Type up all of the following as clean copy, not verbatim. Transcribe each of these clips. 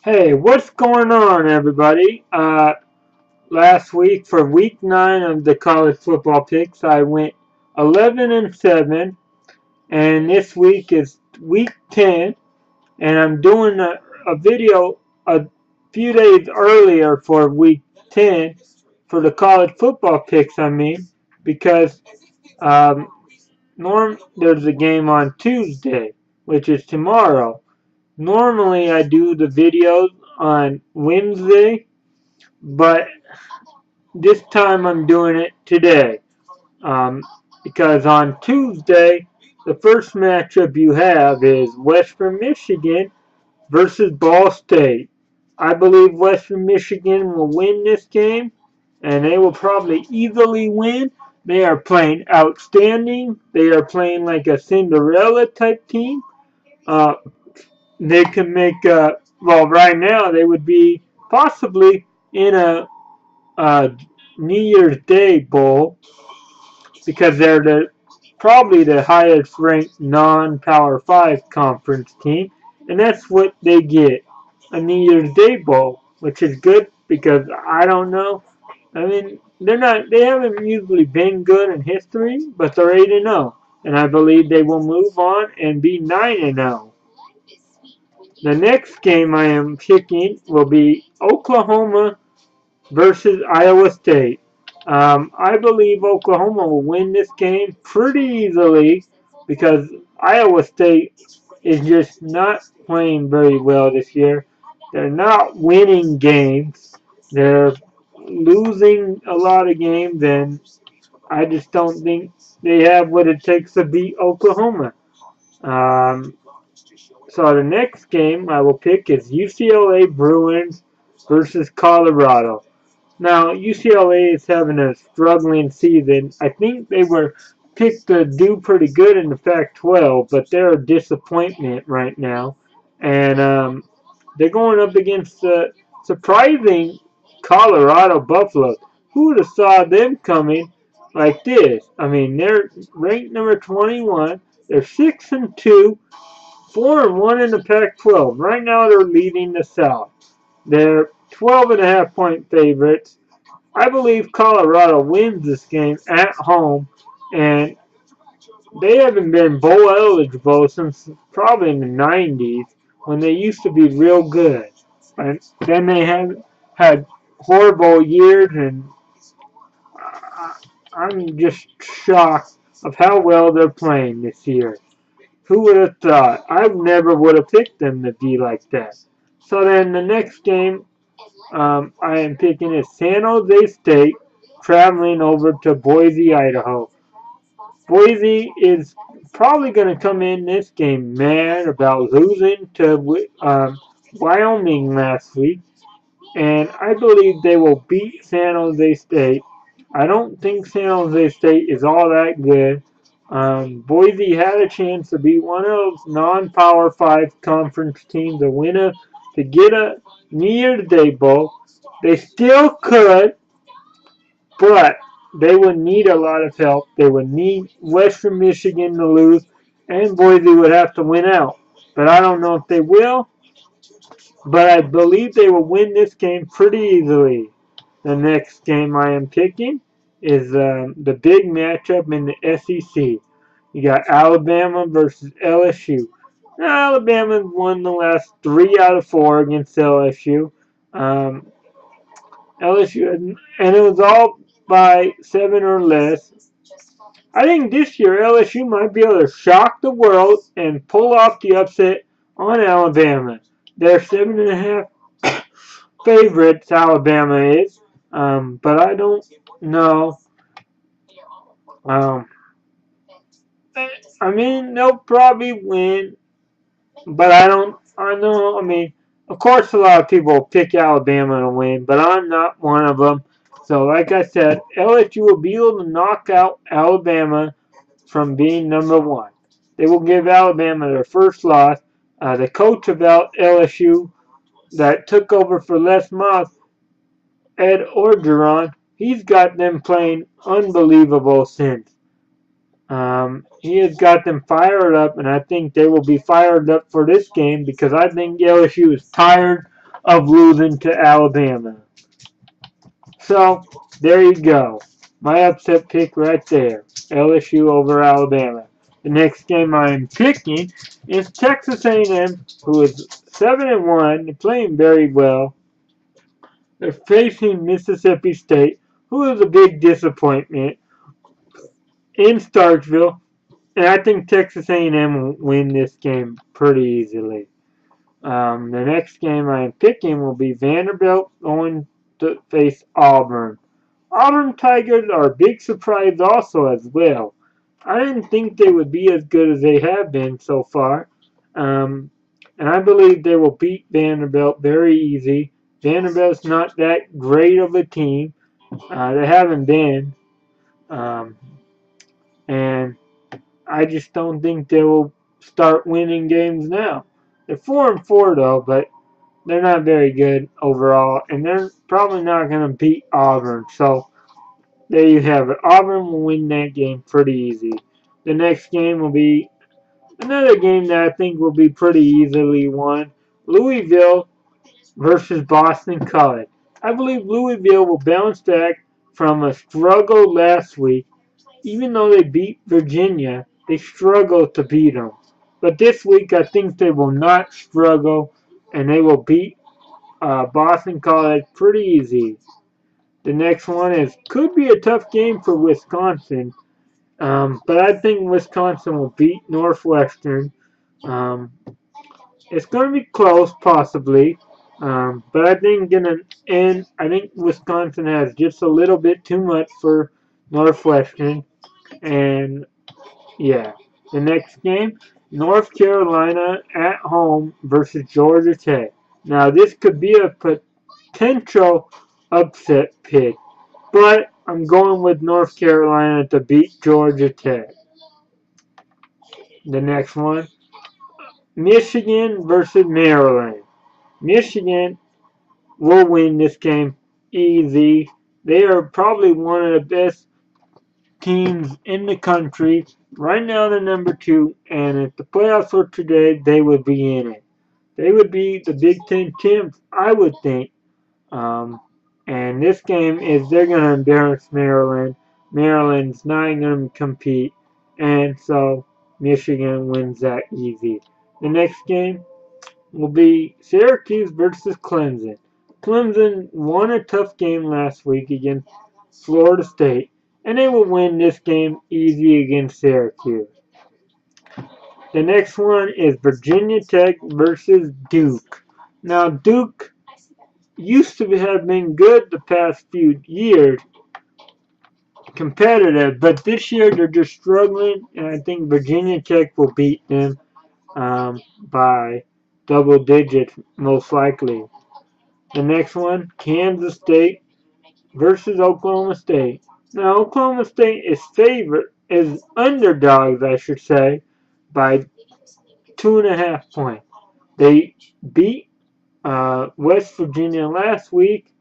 Hey, what's going on, everybody? Last week for week 9 of the college football picks, I went 11-7, and this week is week 10, and I'm doing a video a few days earlier for week 10 for the college football picks. Because um, there's a game on Tuesday, which is tomorrow. Normally, I do the videos on Wednesday, but this time I'm doing it today. Because on Tuesday, the first matchup you have is Western Michigan versus Ball State. I believe Western Michigan will win this game, and they will probably easily win. They are playing outstanding. They are playing like a Cinderella type team. Uh, they can make, well, right now they would be possibly in a uh, New Year's Day Bowl because they're probably the highest ranked non-Power 5 conference team, and that's what they get, a New Year's Day Bowl, which is good because I don't know. I mean, they haven't usually been good in history, but they're 8-0, and I believe they will move on and be 9-0. The next game I am picking will be Oklahoma versus Iowa State. I believe Oklahoma will win this game pretty easily because Iowa State is just not playing very well this year. They're not winning games. They're losing a lot of games, and I just don't think they have what it takes to beat Oklahoma. Um, so the next game I will pick is UCLA Bruins versus Colorado. Now, UCLA is having a struggling season. I think they were picked to do pretty good in the Pac-12, but they're a disappointment right now. And they're going up against the surprising Colorado Buffaloes. Who would have saw them coming like this? I mean, they're ranked number 21. They're 6-2, 4-1 in the Pac-12. Right now, they're leading the South. They're 12.5-point favorites. I believe Colorado wins this game at home, and they haven't been bowl eligible since probably in the 90s when they used to be real good. And then they have had horrible years, and I'm just shocked of how well they're playing this year. Who would have thought? I never would have picked them to be like that. So then the next game I am picking is San Jose State traveling over to Boise, Idaho. Boise is probably going to come in this game mad about losing to Wyoming last week, and I believe they will beat San Jose State. I don't think San Jose State is all that good. Boise had a chance to be one of those non-Power 5 conference teams to get a New Year's Day Bowl. They still could, but they would need a lot of help. They would need Western Michigan to lose, and Boise would have to win out. But I don't know if they will, but I believe they will win this game pretty easily. The next game I am picking is the big matchup in the SEC. You got Alabama versus LSU. Now, Alabama won the last 3 out of 4 against LSU. Um, LSU, and it was all by 7 or less. I think this year LSU might be able to shock the world and pull off the upset on Alabama. They're 7.5 favorites, Alabama is. But I don't know. Um, I mean, they'll probably win, but I know, I mean, of course a lot of people pick Alabama to win, but I'm not one of them. So, like I said, LSU will be able to knock out Alabama from being number 1. They will give Alabama their first loss. The coach of LSU that took over for Les Moss, Ed Orgeron, he's got them playing unbelievable since. He has got them fired up, and I think they will be fired up for this game because I think LSU is tired of losing to Alabama. So, there you go. My upset pick right there. LSU over Alabama. The next game I am picking is Texas A&M, who is 7-1. They're playing very well. They're facing Mississippi State, who is a big disappointment, in Starkville. And I think Texas A&M will win this game pretty easily. The next game I am picking will be Vanderbilt going to face Auburn. Auburn Tigers are a big surprise also as well. I didn't think they would be as good as they have been so far. And I believe they will beat Vanderbilt very easy. Vanderbilt's not that great of a team. They haven't been. Um, and I just don't think they will start winning games now. They're 4-4 though, but they're not very good overall, and they're probably not going to beat Auburn. So there you have it. Auburn will win that game pretty easy. The next game will be another game that I think will be pretty easily won. Louisville versus Boston College. I believe Louisville will bounce back from a struggle last week. Even though they beat Virginia, they struggled to beat them. But this week, I think they will not struggle, and they will beat Boston College pretty easy. The next one could be a tough game for Wisconsin, but I think Wisconsin will beat Northwestern. Um, it's going to be close, possibly, but I think in an end, I think Wisconsin has just a little bit too much for Northwestern, and yeah. The next game, North Carolina at home versus Georgia Tech. Now this could be a potential upset pick, but I'm going with North Carolina to beat Georgia Tech. The next one, Michigan versus Maryland. Michigan will win this game easy. They are probably one of the best teams in the country. Right now they're number 2, and if the playoffs were today, they would be in it. They would be the Big Ten champs, I would think. Um, and this game is they're going to embarrass Maryland. Maryland's not going to compete, and so Michigan wins that easy. The next game will be Syracuse versus Clemson. Clemson won a tough game last week against Florida State, and they will win this game easy against Syracuse. The next one is Virginia Tech versus Duke. Now, Duke used to have been good the past few years, competitive, but this year they're just struggling, and I think Virginia Tech will beat them by double digits, most likely. The next one, Kansas State versus Oklahoma State. Now, Oklahoma State is underdogs, I should say, by 2.5 points. They beat West Virginia last week.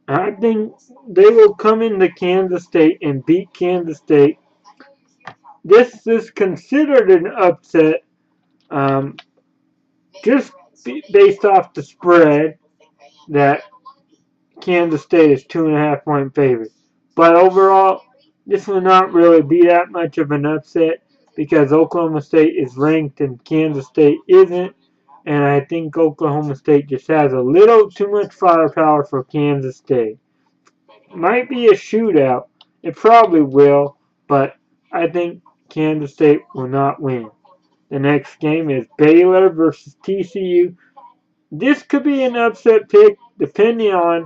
I think they will come into Kansas State and beat Kansas State. This is considered an upset, um, just based off the spread that Kansas State is 2.5 point favorite. But overall, this will not really be that much of an upset because Oklahoma State is ranked and Kansas State isn't. And I think Oklahoma State just has a little too much firepower for Kansas State. Might be a shootout. It probably will, but I think Kansas State will not win. The next game is Baylor versus TCU. This could be an upset pick depending on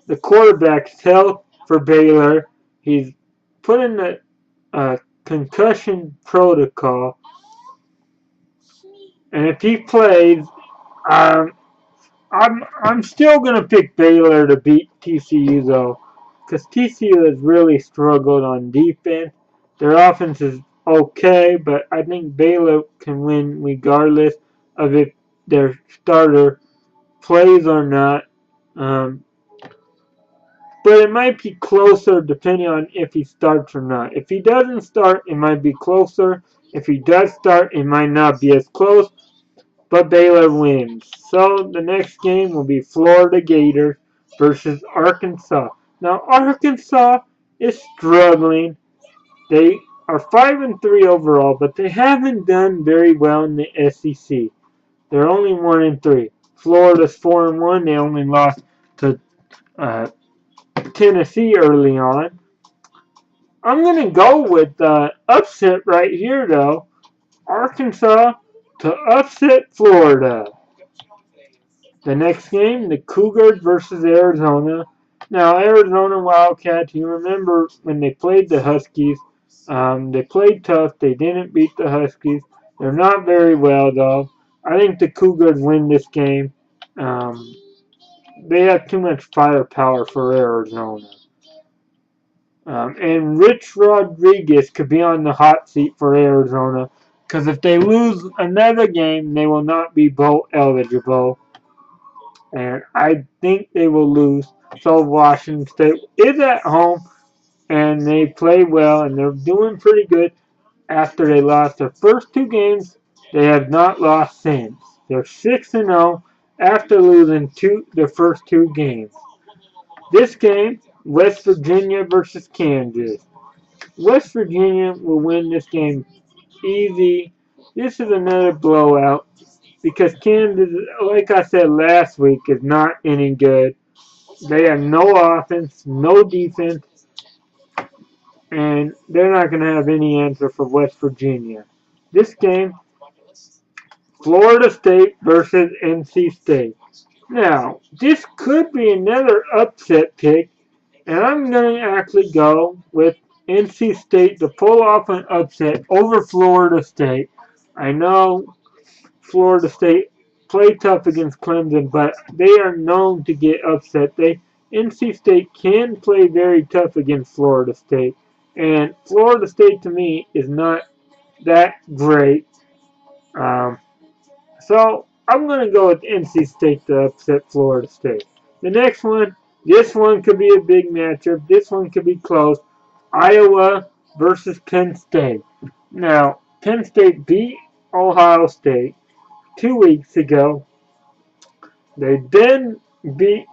the quarterback's health for Baylor. He's put in the concussion protocol, and if he plays, um, I'm still gonna pick Baylor to beat TCU though, because TCU has really struggled on defense. Their offense is okay, but I think Baylor can win regardless of if their starter plays or not. Um, but it might be closer depending on if he starts or not. If he doesn't start, it might be closer. If he does start, it might not be as close, but Baylor wins. So the next game will be Florida Gators versus Arkansas. Now Arkansas is struggling. They are 5-3 overall, but they haven't done very well in the SEC. They're only 1-3. Florida's 4-1. They only lost to Tennessee early on. I'm gonna go with upset right here though. Arkansas to upset Florida. The next game, the Cougars versus Arizona. Now, Arizona Wildcats, you remember when they played the Huskies, they played tough. They didn't beat the Huskies. They're not very well, though. I think the Cougars win this game. Um, they have too much firepower for Arizona. And Rich Rodriguez could be on the hot seat for Arizona because if they lose another game, they will not be bowl eligible. And I think they will lose. So Washington State is at home, and they play well, and they're doing pretty good after they lost their first two games. They have not lost since. They're 6-0 after losing their first two games. This game, West Virginia versus Kansas. West Virginia will win this game easy. This is another blowout because Kansas, like I said last week, is not any good. They have no offense, no defense, and they're not going to have any answer for West Virginia. This game, Florida State versus NC State. Now, this could be another upset pick, and I'm going to actually go with NC State to pull off an upset over Florida State. I know Florida State play tough against Clemson, but they are known to get upset. NC State can play very tough against Florida State, and Florida State to me is not that great. Um, so I'm going to go with NC State to upset Florida State. The next one, this one could be a big matchup. This one could be close. Iowa versus Penn State. Now, Penn State beat Ohio State 2 weeks ago. They then beat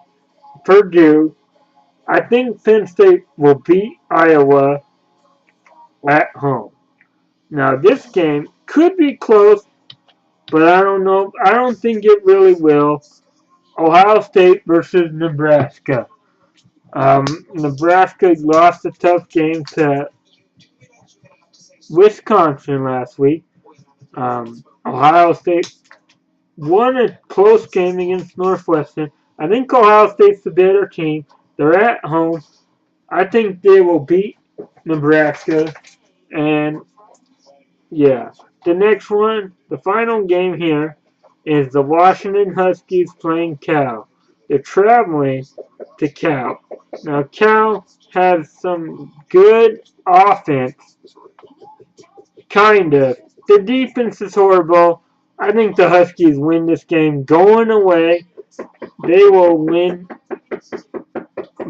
Purdue. I think Penn State will beat Iowa at home. Now, this game could be close, but I don't know. I don't think it really will. Ohio State versus Nebraska. Nebraska lost a tough game to Wisconsin last week. Ohio State won a close game against Northwestern. I think Ohio State's the better team. They're at home. I think they will beat Nebraska. And yeah, the next one, the final game here, is the Washington Huskies playing Cal. They're traveling to Cal. Now, Cal has some good offense, kind of. The defense is horrible. I think the Huskies win this game going away. They will win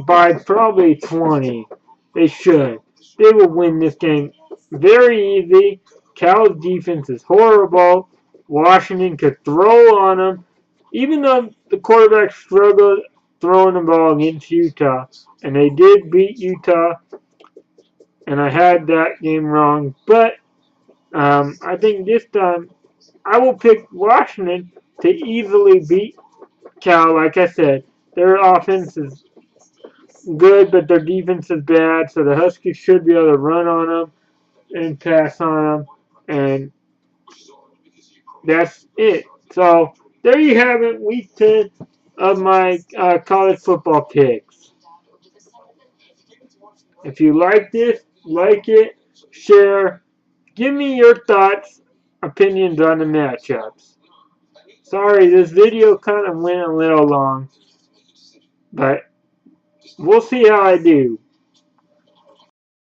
by probably 20. They should. They will win this game very easy. Cal's defense is horrible. Washington could throw on them. Even though the quarterback struggled throwing the ball against Utah, and they did beat Utah, and I had that game wrong. But I think this time I will pick Washington to easily beat Cal. Like I said, their offense is good, but their defense is bad, so the Huskies should be able to run on them and pass on them, and that's it. So there you have it, week 10 of my college football picks. If you like this, like it, share, give me your thoughts, opinions on the matchups. Sorry, this video kind of went a little long, but we'll see how I do.